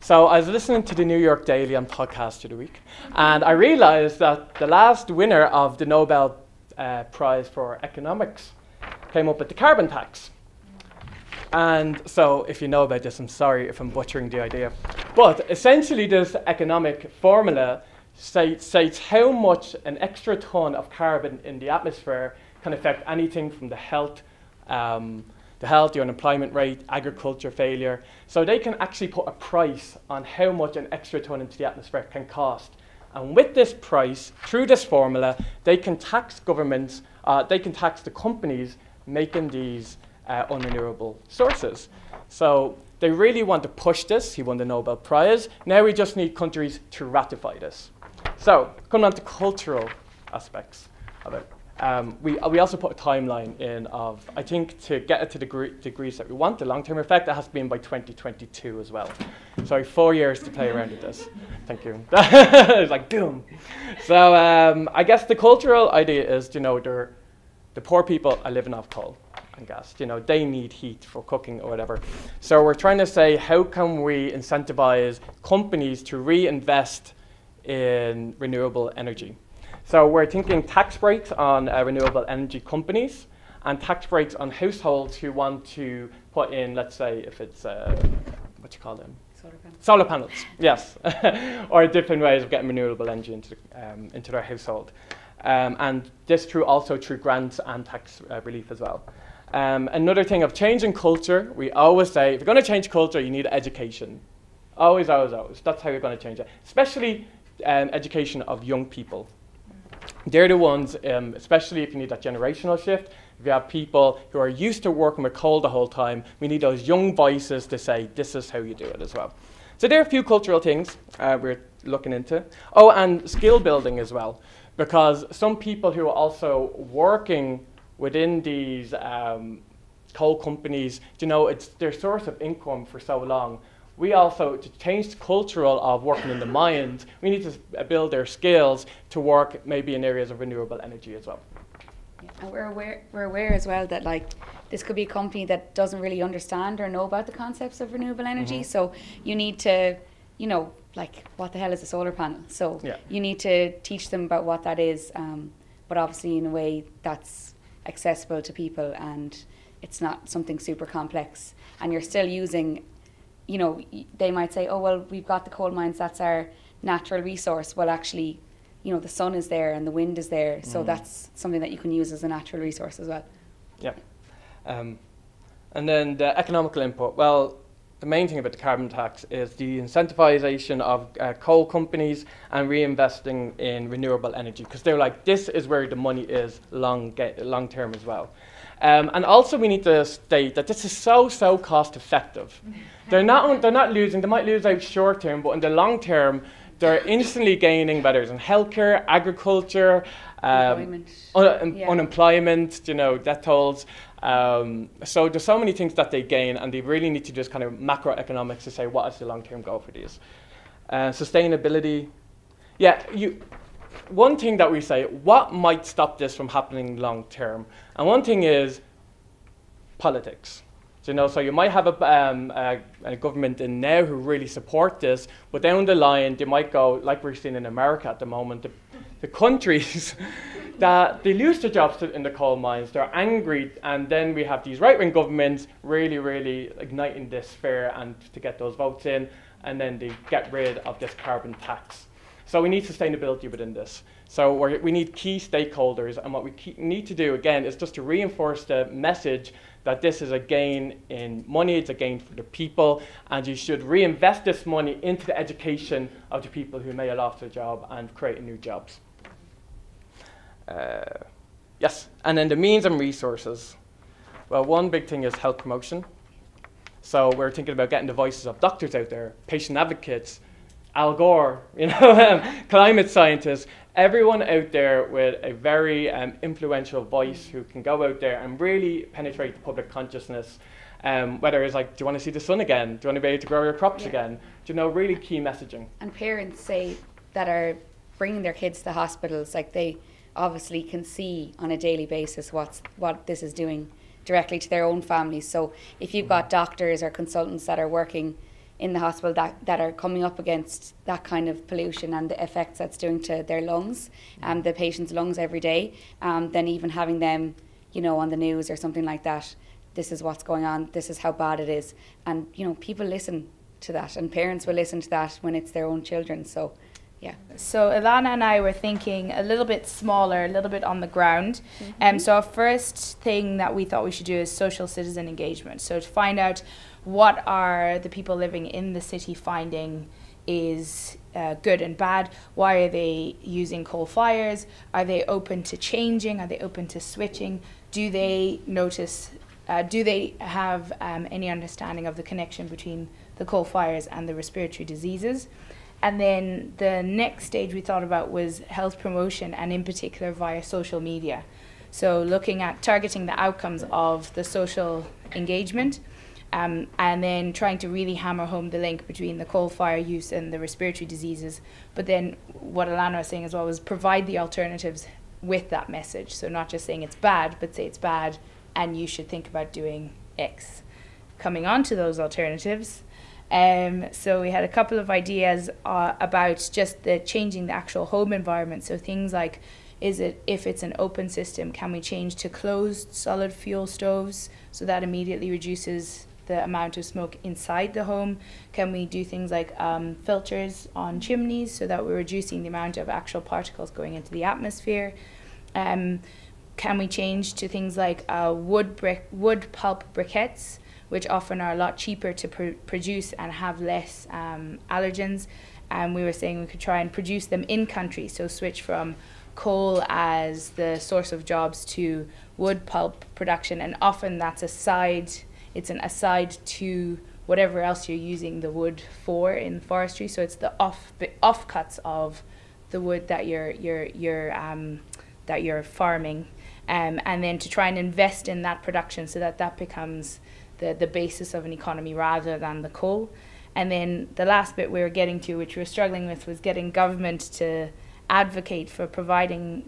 So I was listening to the New York Daily on podcast of the week, and I realized that the last winner of the Nobel Prize for Economics came up with the carbon tax. And so if you know about this, I'm sorry if I'm butchering the idea. But essentially this economic formula states how much an extra ton of carbon in the atmosphere can affect anything from the health, the unemployment rate, agriculture failure. So they can actually put a price on how much an extra ton into the atmosphere can cost. And with this price, through this formula, they can tax governments, they can tax the companies making these unrenewable sources. So they really want to push this. He won the Nobel Prize. Now we just need countries to ratify this. So coming on to cultural aspects of it. We also put a timeline in of, I think, to get it to the degrees that we want, the long-term effect, that has to be in by 2022 as well. So 4 years to play around with this. Thank you. It's like, boom. So I guess the cultural idea is, you know, the poor people are living off coal and gas. You know, they need heat for cooking or whatever. So we're trying to say, how can we incentivize companies to reinvest in renewable energy? So we're thinking tax breaks on renewable energy companies and tax breaks on households who want to put in, let's say, if it's, what you call them? Solar panels. Solar panels, yes. Or different ways of getting renewable energy into their household. And this also through grants and tax relief as well. Another thing of changing culture, we always say, if you're going to change culture, you need education. Always, always, always. That's how you're going to change it. Especially education of young people. They're the ones, especially if you need that generational shift, if you have people who are used to working with coal the whole time, we need those young voices to say, this is how you do it as well. So there are a few cultural things we're looking into. Oh, and skill building as well, because some people who are also working within these coal companies, you know, it's their source of income for so long. We also, to change the cultural of working in the mines, we need to build their skills to work maybe in areas of renewable energy as well. Yeah. And we're aware as well that like this could be a company that doesn't really understand or know about the concepts of renewable energy. So you need to, you know, like what the hell is a solar panel? So you need to teach them about what that is, but obviously in a way that's accessible to people and it's not something super complex. And you're still using, you know, they might say, oh, well, we've got the coal mines, that's our natural resource. Well, actually, you know, the sun is there and the wind is there. So that's something that you can use as a natural resource as well. Yeah. And then the economical input. Well, the main thing about the carbon tax is the incentivization of coal companies and reinvesting in renewable energy, because they're like, this is where the money is long term as well. And also we need to state that this is so cost effective. They're not losing, they might lose out short term, but in the long term, they're instantly gaining, whether it's in healthcare, agriculture, unemployment, you know, death tolls. So there's so many things that they gain, and they really need to just kind of macroeconomics to say what is the long-term goal for these. Sustainability. Yeah, one thing that we say, what might stop this from happening long-term? And one thing is politics. You know, so you might have a government in now who really support this, but down the line they might go, like we're seeing in America at the moment, the countries that they lose their jobs in the coal mines, they're angry, and then we have these right-wing governments really igniting this fear and to get those votes in, and then they get rid of this carbon tax. So we need sustainability within this. So we need key stakeholders, and what we need to do again is just to reinforce the message that this is a gain in money, it's a gain for the people, and you should reinvest this money into the education of the people who may have lost their job and creating new jobs. Yes, and then the means and resources. Well, one big thing is health promotion. So we're thinking about getting the voices of doctors out there, patient advocates, Al Gore, you know, climate scientists, everyone out there with a very influential voice who can go out there and really penetrate the public consciousness. Whether it's like, do you want to see the sun again? Do you want to be able to grow your crops again? Do you know, really key messaging. And parents say that are bringing their kids to hospitals, like they obviously can see on a daily basis what this is doing directly to their own families. So if you've got doctors or consultants that are working in the hospital that are coming up against that kind of pollution and the effects that's doing to their lungs, the patient's lungs every day, than even having them, you know, on the news or something like that. This is what's going on, this is how bad it is. And, you know, people listen to that, and parents will listen to that when it's their own children. So, yeah. So Ilana and I were thinking a little bit smaller, a little bit on the ground. So our first thing that we thought we should do is social citizen engagement. So to find out what are the people living in the city finding is good and bad. Why are they using coal fires? Are they open to changing? Are they open to switching? Do they notice, do they have any understanding of the connection between the coal fires and the respiratory diseases? And then the next stage we thought about was health promotion, and in particular via social media. So looking at targeting the outcomes of the social engagement, and then trying to really hammer home the link between the coal fire use and the respiratory diseases. But then what Ilana was saying as well was provide the alternatives with that message. So not just saying it's bad, but say it's bad and you should think about doing X. Coming on to those alternatives, so we had a couple of ideas about just the changing the actual home environment. So things like, if it's an open system, can we change to closed solid fuel stoves so that immediately reduces the amount of smoke inside the home? Can we do things like filters on chimneys so that we're reducing the amount of actual particles going into the atmosphere? Can we change to things like wood pulp briquettes, which often are a lot cheaper to produce and have less allergens? And we were saying we could try and produce them in country, so switch from coal as the source of jobs to wood pulp production, and often that's it's an aside to whatever else you're using the wood for in forestry. So it's the offcuts of the wood that you're farming, and then to try and invest in that production so that becomes the basis of an economy rather than the coal. And then the last bit we were getting to, which we were struggling with, was getting government to advocate for providing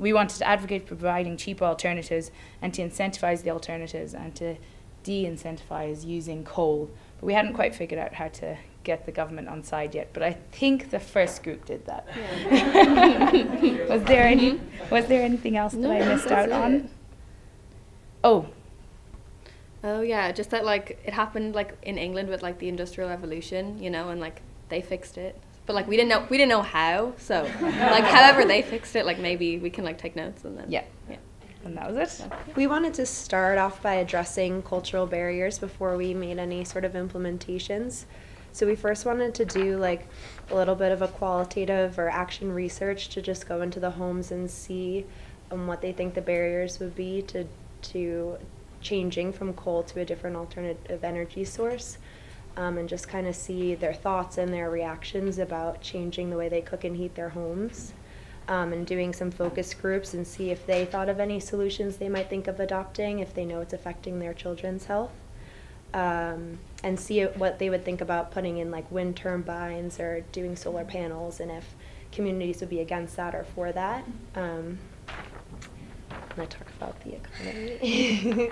cheaper alternatives and to incentivize the alternatives and to de-incentivize using coal. But we hadn't quite figured out how to get the government on side yet, but I think the first group did that. Yeah. Was there anything else that I missed out on? Oh yeah, just that like it happened like in England with like the Industrial Revolution, you know, and like they fixed it. But like we didn't know how, so like however they fixed it, like maybe we can like take notes and then yeah. And that was it. So. We wanted to start off by addressing cultural barriers before we made any sort of implementations. So we first wanted to do like a little bit of a qualitative or action research to just go into the homes and see what they think the barriers would be to changing from coal to a different alternative energy source, and just kind of see their thoughts and their reactions about changing the way they cook and heat their homes, and doing some focus groups and see if they thought of any solutions they might think of adopting if they know it's affecting their children's health, and see what they would think about putting in like wind turbines or doing solar panels, and if communities would be against that or for that. I'm going to talk about the economy.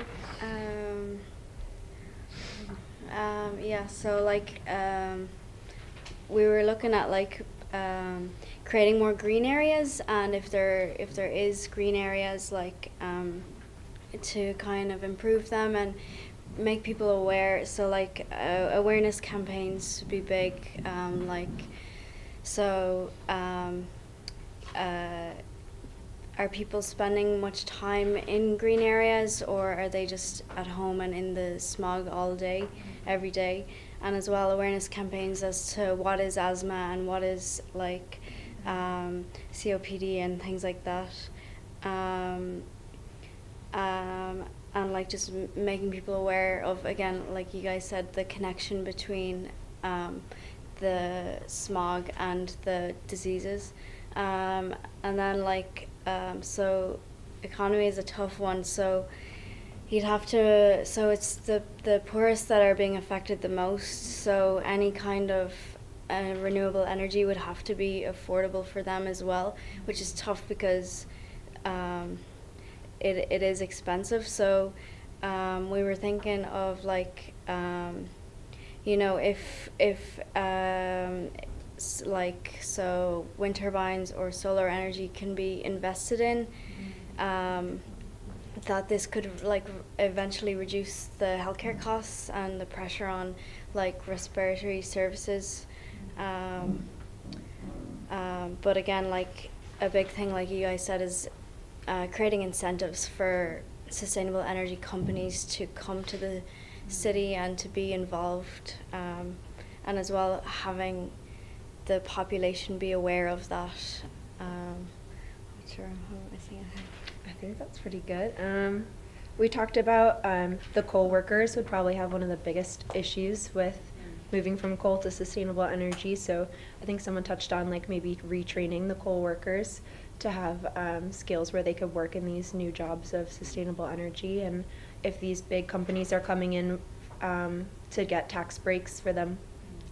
Yeah, so like we were looking at like creating more green areas, and if there is green areas, like to kind of improve them and make people aware. So like awareness campaigns would be big, are people spending much time in green areas, or are they just at home and in the smog all day, every day? And as well, awareness campaigns as to what is asthma and what is like COPD and things like that. And like just making people aware of, again, like you guys said, the connection between the smog and the diseases. And then like, so economy is a tough one, so you'd have to, so it's the poorest that are being affected the most, so any kind of renewable energy would have to be affordable for them as well, which is tough because it is expensive. So we were thinking of like you know, if like, so wind turbines or solar energy can be invested in, that this could like eventually reduce the healthcare costs and the pressure on like respiratory services. But again, like a big thing, like you guys said, is creating incentives for sustainable energy companies to come to the city and to be involved, and as well having the population be aware of that. Not sure how am I saying it? I think that's pretty good. We talked about the coal workers would probably have one of the biggest issues with moving from coal to sustainable energy. So I think someone touched on like maybe retraining the coal workers to have skills where they could work in these new jobs of sustainable energy. And if these big companies are coming in to get tax breaks for them,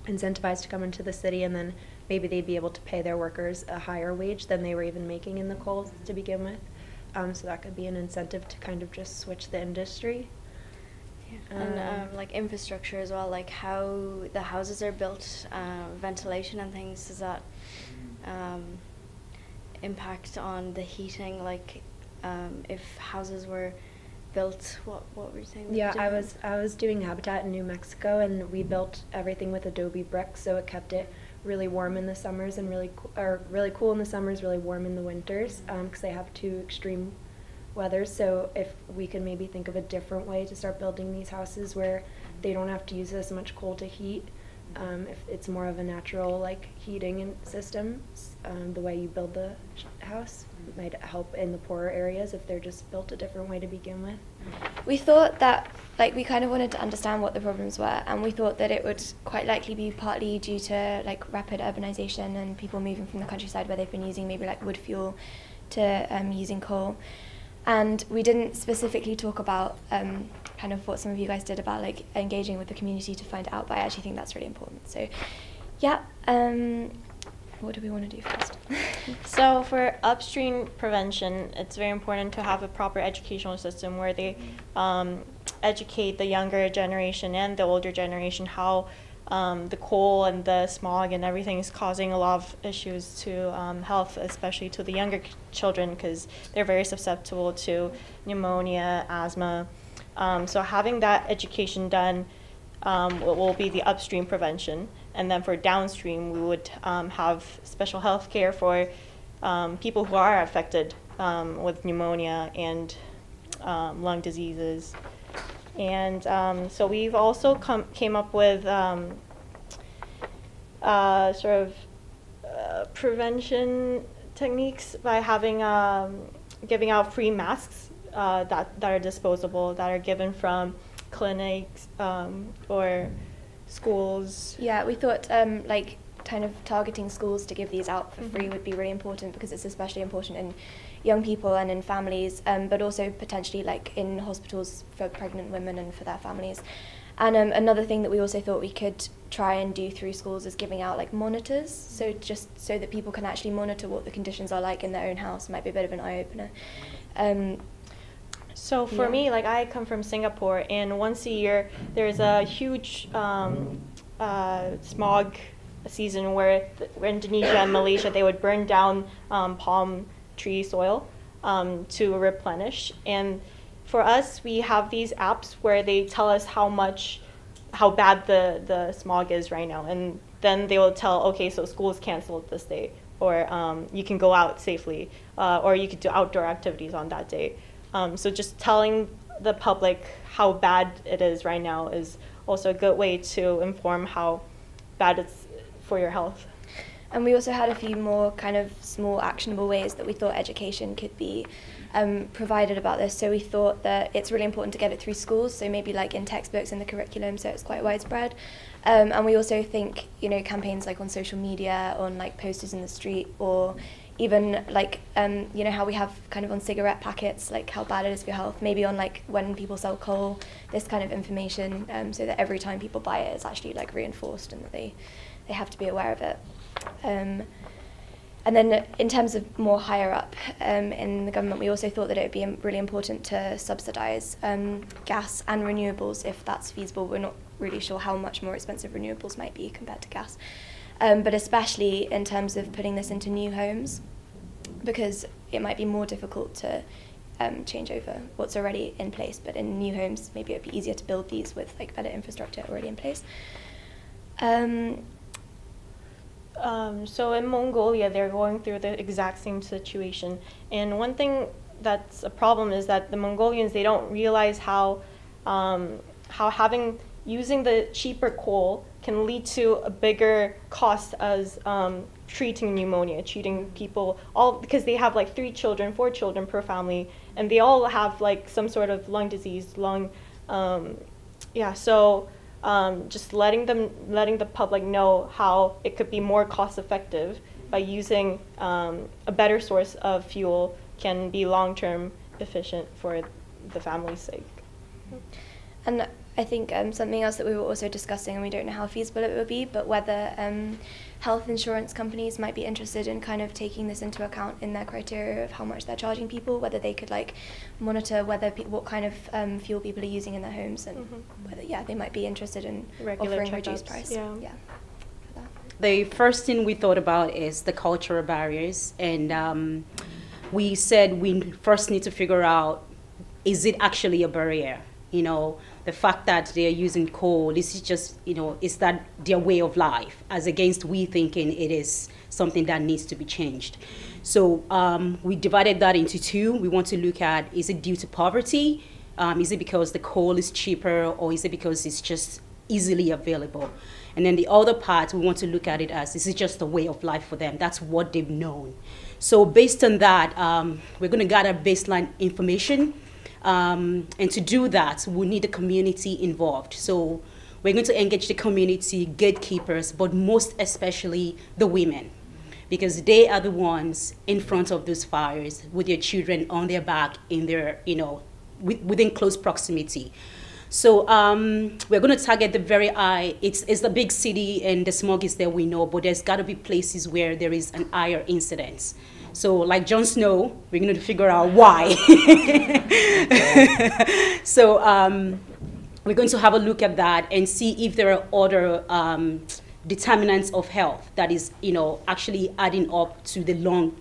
incentivized to come into the city, and then maybe they'd be able to pay their workers a higher wage than they were even making in the coal to begin with. So that could be an incentive to kind of just switch the industry. Yeah. And like infrastructure as well, like how the houses are built, ventilation and things, does that impact on the heating? Like if houses were built, what were you saying? Yeah, I was doing habitat in New Mexico, and we built everything with adobe bricks, so it kept it really warm in the summers and really cool in the summers, really warm in the winters, because they have two extreme weathers. So if we could maybe think of a different way to start building these houses where they don't have to use as much coal to heat, if it's more of a natural like heating system, the way you build the house might help in the poorer areas if they're just built a different way to begin with. We thought that, like, we kind of wanted to understand what the problems were, and we thought that it would quite likely be partly due to like rapid urbanization and people moving from the countryside where they've been using maybe like wood fuel to using coal. And we didn't specifically talk about kind of what some of you guys did about like engaging with the community to find out, but I actually think that's really important. So yeah, what do we want to do first? So for upstream prevention, it's very important to have a proper educational system where they educate the younger generation and the older generation how the coal and the smog and everything is causing a lot of issues to health, especially to the younger children, because they're very susceptible to pneumonia, asthma. So having that education done will be the upstream prevention. And then for downstream, we would have special health care for people who are affected with pneumonia and lung diseases. And so we've also came up with sort of prevention techniques by having giving out free masks that are disposable, that are given from clinics or schools. Yeah, we thought like kind of targeting schools to give these out for free would be really important, because it's especially important in young people and in families, but also potentially like in hospitals for pregnant women and for their families. And another thing that we also thought we could try and do through schools is giving out like monitors, so just so that people can actually monitor what the conditions are like in their own house. Might be a bit of an eye-opener. So for me, like I come from Singapore, and once a year there's a huge smog season where Indonesia and Malaysia, they would burn down palm tree soil to replenish. And for us, we have these apps where they tell us how bad the smog is right now, and then they will tell, okay, so school is canceled this day, or you can go out safely, or you could do outdoor activities on that day. So just telling the public how bad it is right now is also a good way to inform how bad it's for your health. And we also had a few more kind of small actionable ways that we thought education could be provided about this. So we thought that it's really important to get it through schools, so maybe like in textbooks in the curriculum, so it's quite widespread. And we also think, you know, campaigns like on social media, on like posters in the street, or even like, you know, how we have kind of on cigarette packets, like how bad it is for your health, maybe on like when people sell coal, this kind of information, so that every time people buy it, it's actually like reinforced and that they have to be aware of it. And then in terms of more higher up in the government, we also thought that it would be really important to subsidise gas and renewables if that's feasible. We're not really sure how much more expensive renewables might be compared to gas. But especially in terms of putting this into new homes, because it might be more difficult to change over what's already in place. But in new homes, maybe it would be easier to build these with like better infrastructure already in place. So in Mongolia, they're going through the exact same situation. And one thing that's a problem is that the Mongolians, they don't realize how using the cheaper coal can lead to a bigger cost as treating pneumonia, treating people, all because they have like 3 children, 4 children per family, and they all have like some sort of lung disease, just letting the public know how it could be more cost effective by using a better source of fuel can be long-term efficient for the family's sake. And I think something else that we were also discussing, and we don't know how feasible it would be, but whether health insurance companies might be interested in kind of taking this into account in their criteria of how much they're charging people, whether they could like monitor whether what kind of fuel people are using in their homes, and whether they might be interested in regular offering checkups. Reduced price. Yeah. For that. The first thing we thought about is the cultural barriers, and we said we first need to figure out, is it actually a barrier? You know, the fact that they are using coal, this is just, is that their way of life, as against we thinking it is something that needs to be changed. So we divided that into 2. We want to look at, is it due to poverty? Is it because the coal is cheaper, or is it because it's just easily available? And then the other part, we want to look at it as, this is just a way of life for them. That's what they've known. So based on that, we're going to gather baseline information. And to do that, we need the community involved. So we're going to engage the community, gatekeepers, but most especially the women, because they are the ones in front of those fires with their children on their back in their, within close proximity. So we're going to target the very high. It's the big city and the smog is there, we know, but there's got to be places where there is an higher incidence. So like Jon Snow, we're going to figure out why. So we're going to have a look at that and see if there are other determinants of health that is, actually adding up to the lung,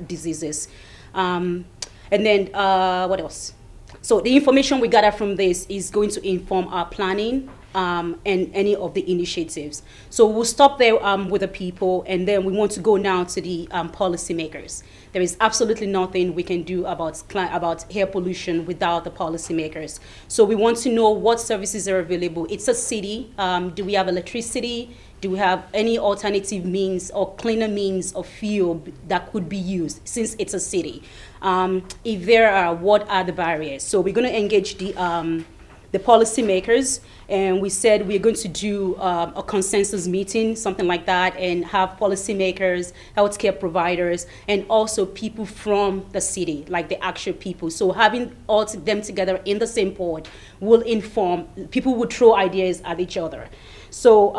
diseases. And then what else? So the information we gather from this is going to inform our planning and any of the initiatives. So we'll stop there with the people, and then we want to go now to the policymakers. There is absolutely nothing we can do about air pollution without the policymakers. So we want to know what services are available. It's a city. Do we have electricity? Do we have any alternative means or cleaner means of fuel that could be used, since it's a city? If there are, what are the barriers? So we're going to engage the policymakers, and we said we're going to do a consensus meeting, something like that, and have policymakers, healthcare providers, and also people from the city, like the actual people. So having all them together in the same board will inform, people will throw ideas at each other. So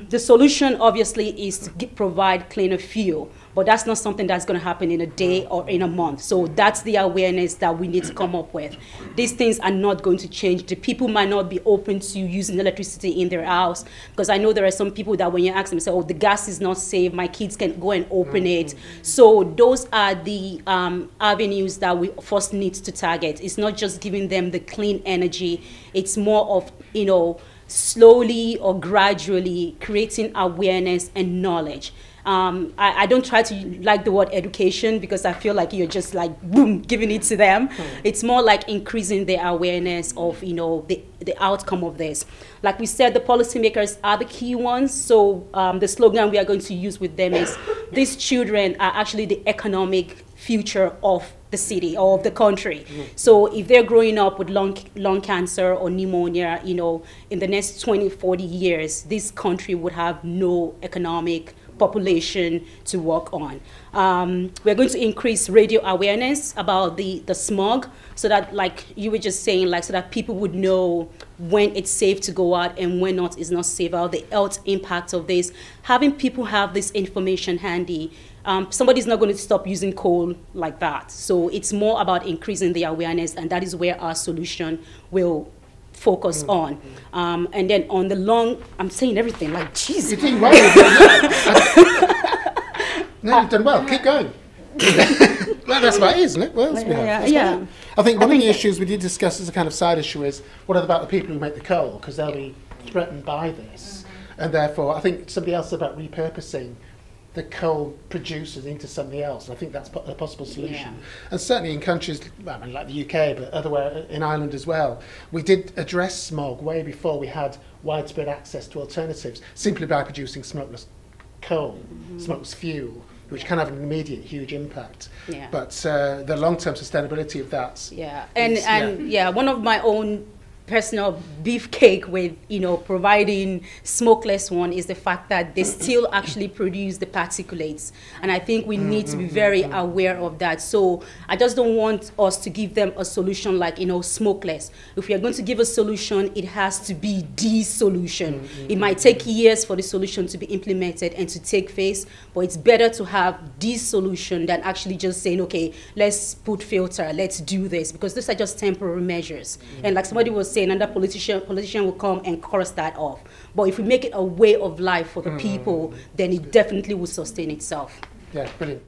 the solution obviously is to provide cleaner fuel, but that's not something that's going to happen in a day or in a month. So that's the awareness that we need to come up with. These things are not going to change. The people might not be open to using electricity in their house, because I know there are some people that when you ask them, say, oh, the gas is not safe, my kids can go and open it. So those are the avenues that we first need to target. It's not just giving them the clean energy. It's more of, slowly or gradually creating awareness and knowledge. I don't try to like the word education, because I feel like you're just like, boom, giving it to them. It's more like increasing their awareness of, the outcome of this. Like we said, the policymakers are the key ones. So the slogan we are going to use with them is, these children are actually the economic future of the city or of the country. So if they're growing up with lung cancer or pneumonia, in the next 20, 40 years, this country would have no economic population to work on. We're going to increase radio awareness about the smog, so that, like you were just saying, like, so that people would know when it's safe to go out and when not is not safe, about the health impact of this. Having people have this information handy. Somebody's not going to stop using coal like that. So it's more about increasing the awareness, and that is where our solution will focus on. And then on the long, I'm saying everything like, jeez. You're doing well. No, you've done well. Keep going. Well, that's about it, isn't it? Well, Yeah. I think one of the issues we did discuss as a kind of side issue is, what about the people who make the coal? Because they'll be threatened by this. And therefore, I think somebody else said about repurposing the coal producers into something else. And I think that's a possible solution. Yeah. And certainly in countries, well, I mean, like the UK, but otherwhere in Ireland as well, we did address smog way before we had widespread access to alternatives, simply by producing smokeless coal, smokeless fuel, which can have an immediate huge impact. Yeah. But the long-term sustainability of that. Yeah, and one of my own personal beefcake with, providing smokeless one is the fact that they still actually produce the particulates. And I think we need to be very aware of that. So I just don't want us to give them a solution like, smokeless. If we are going to give a solution, it has to be the solution. It might take years for the solution to be implemented and to take phase, but it's better to have this solution than actually just saying, okay, let's put filter, let's do this, because these are just temporary measures. And like somebody was saying, another politician will come and cross that off. But if we make it a way of life for the people, then it definitely will sustain itself. Yeah, brilliant.